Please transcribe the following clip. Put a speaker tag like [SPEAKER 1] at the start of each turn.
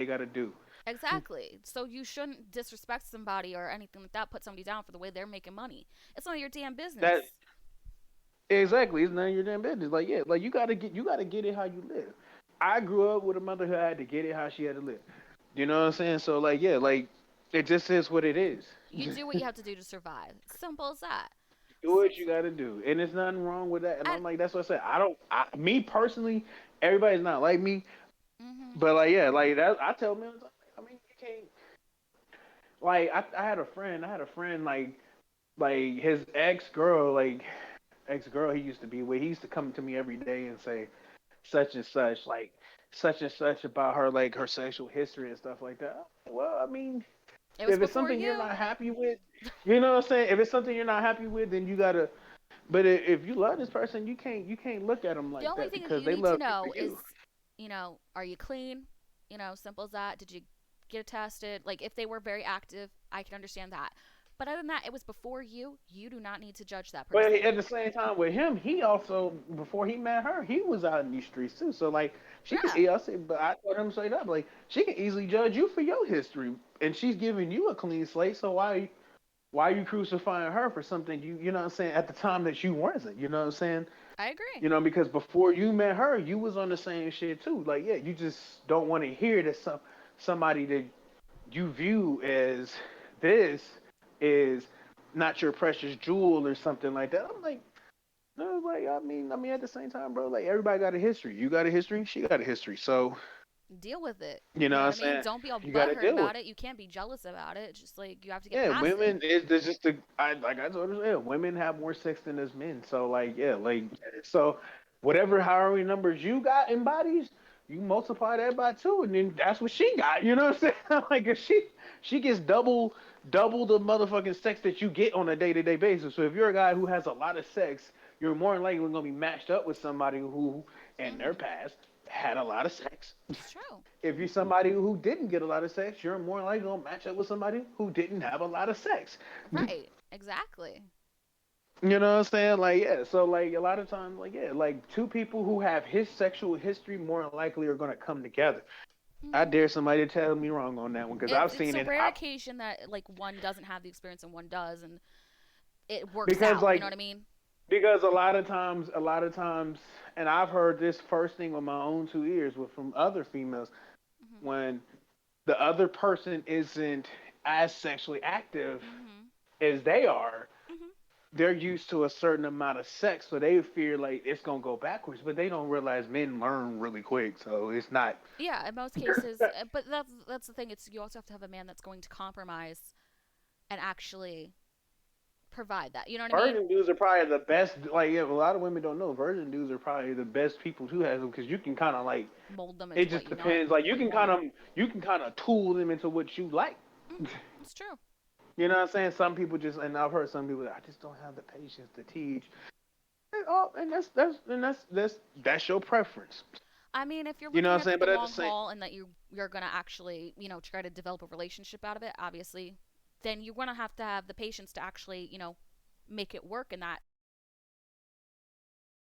[SPEAKER 1] they gotta do.
[SPEAKER 2] Exactly. So you shouldn't disrespect somebody or anything like that. Put somebody down for the way they're making money. It's none of your damn
[SPEAKER 1] That
[SPEAKER 2] business.
[SPEAKER 1] exactly, it's none of your damn business. Like yeah, like you gotta get it how you live. I grew up with a mother who had to get it how she had to live. You know what I'm saying? So like yeah, like it just is what it is.
[SPEAKER 2] You do what you have to do to survive. Simple as that.
[SPEAKER 1] Do
[SPEAKER 2] So,
[SPEAKER 1] what you gotta do, and there's nothing wrong with that. And
[SPEAKER 2] and
[SPEAKER 1] I'm like, that's what I said. I don't, me personally, everybody's not like me,
[SPEAKER 2] mhm,
[SPEAKER 1] but like, yeah, like that. I tell men, I mean, you can't. Like, I had a friend. Like his ex girl he used to be with. He used to come to me every day and say such and such, like such and such about her, like her sexual history and stuff like that. Well, I mean,
[SPEAKER 2] it was
[SPEAKER 1] if it's
[SPEAKER 2] before
[SPEAKER 1] something you're
[SPEAKER 2] you.
[SPEAKER 1] not happy with, you know what I'm saying? If it's something you're not happy with, then you gotta. But if you love this person, you can't look at them
[SPEAKER 2] The
[SPEAKER 1] like
[SPEAKER 2] only
[SPEAKER 1] that
[SPEAKER 2] thing that
[SPEAKER 1] because
[SPEAKER 2] you
[SPEAKER 1] they
[SPEAKER 2] need to
[SPEAKER 1] love you for
[SPEAKER 2] know
[SPEAKER 1] you.
[SPEAKER 2] is, are you clean? Simple as that. Did you get tested? Like, if they were very active, I can understand that. But other than that, it was before you. You do not need to judge that
[SPEAKER 1] But
[SPEAKER 2] person.
[SPEAKER 1] at the same time, with him, he also before he met her, he was out in these streets too. So like, she could.
[SPEAKER 2] Yeah.
[SPEAKER 1] I said, but I told him straight up, like, she can easily judge you for your history, and she's giving you a clean slate. So why are you crucifying her for something you know what I'm saying at the time that you wasn't? You know what I'm saying?
[SPEAKER 2] I agree.
[SPEAKER 1] Because before you met her, you was on the same shit too. Like, yeah, you just don't want to hear that somebody that you view as this is not your precious jewel or something like that. I'm like, no, like I mean, at the same time, bro, like everybody got a history. You got a history, she got a history. So
[SPEAKER 2] Deal with it.
[SPEAKER 1] you know
[SPEAKER 2] You know
[SPEAKER 1] what
[SPEAKER 2] what
[SPEAKER 1] I'm
[SPEAKER 2] I mean?
[SPEAKER 1] saying?
[SPEAKER 2] Don't be all
[SPEAKER 1] You got to
[SPEAKER 2] butthurt
[SPEAKER 1] deal with
[SPEAKER 2] about
[SPEAKER 1] it.
[SPEAKER 2] it. You can't be jealous about it. It's just like you have to get
[SPEAKER 1] Yeah,
[SPEAKER 2] past it.
[SPEAKER 1] women is there's just the I like I told you, yeah, women have more sex than us men. So like yeah, like so whatever however many numbers you got in bodies, you multiply that by two, and then that's what she got. You know what I'm saying? Like if she gets double the motherfucking sex that you get on a day to day basis. So if you're a guy who has a lot of sex, you're more than likely gonna be matched up with somebody who in their
[SPEAKER 2] Mhm.
[SPEAKER 1] past had a lot of sex.
[SPEAKER 2] It's true.
[SPEAKER 1] If you're somebody who didn't get a lot of sex, you're more likely gonna match up with somebody who didn't have a lot of sex.
[SPEAKER 2] Right. Exactly.
[SPEAKER 1] You know what I'm saying? Like, yeah. So, like, a lot of times, like, yeah, like two people who have his sexual history more likely are gonna come together. I
[SPEAKER 2] Mhm.
[SPEAKER 1] dare somebody to tell me wrong on that one because I've
[SPEAKER 2] It's
[SPEAKER 1] seen
[SPEAKER 2] a
[SPEAKER 1] it.
[SPEAKER 2] rare occasion that like one doesn't have the experience and one does, and it works
[SPEAKER 1] Because,
[SPEAKER 2] out. You know what
[SPEAKER 1] like,
[SPEAKER 2] I mean?
[SPEAKER 1] because a lot of times, and I've heard this first thing with my own two ears with from other females
[SPEAKER 2] Mhm.
[SPEAKER 1] when the other person isn't as sexually active
[SPEAKER 2] Mhm.
[SPEAKER 1] as they are,
[SPEAKER 2] Mhm.
[SPEAKER 1] they're used to a certain amount of sex, so they fear like it's gonna go backwards, but they don't realize men learn really quick, so it's not.
[SPEAKER 2] Yeah, in most cases, but that's the thing. It's you also have to have a man that's going to compromise and actually provide that. You know what I mean?
[SPEAKER 1] Virgin dudes are probably the best. Like, yeah, a lot of women don't know. Virgin dudes are probably the best people to have them because you can kind of like.
[SPEAKER 2] Mold them
[SPEAKER 1] It
[SPEAKER 2] into what
[SPEAKER 1] just
[SPEAKER 2] you want,
[SPEAKER 1] depends. Like,
[SPEAKER 2] what you want.
[SPEAKER 1] you can kind of tool them into what you like.
[SPEAKER 2] Mhm. It's true.
[SPEAKER 1] You know what I'm saying? Some people just, and I've heard some people, I just don't have the patience to teach. And that's your preference.
[SPEAKER 2] I mean, if you're
[SPEAKER 1] You know what
[SPEAKER 2] looking
[SPEAKER 1] I'm
[SPEAKER 2] at it
[SPEAKER 1] saying?
[SPEAKER 2] for the
[SPEAKER 1] But at the
[SPEAKER 2] long
[SPEAKER 1] same,
[SPEAKER 2] haul and that you're gonna actually try to develop a relationship out of it, obviously, then you're gonna have to have the patience to actually make it work in that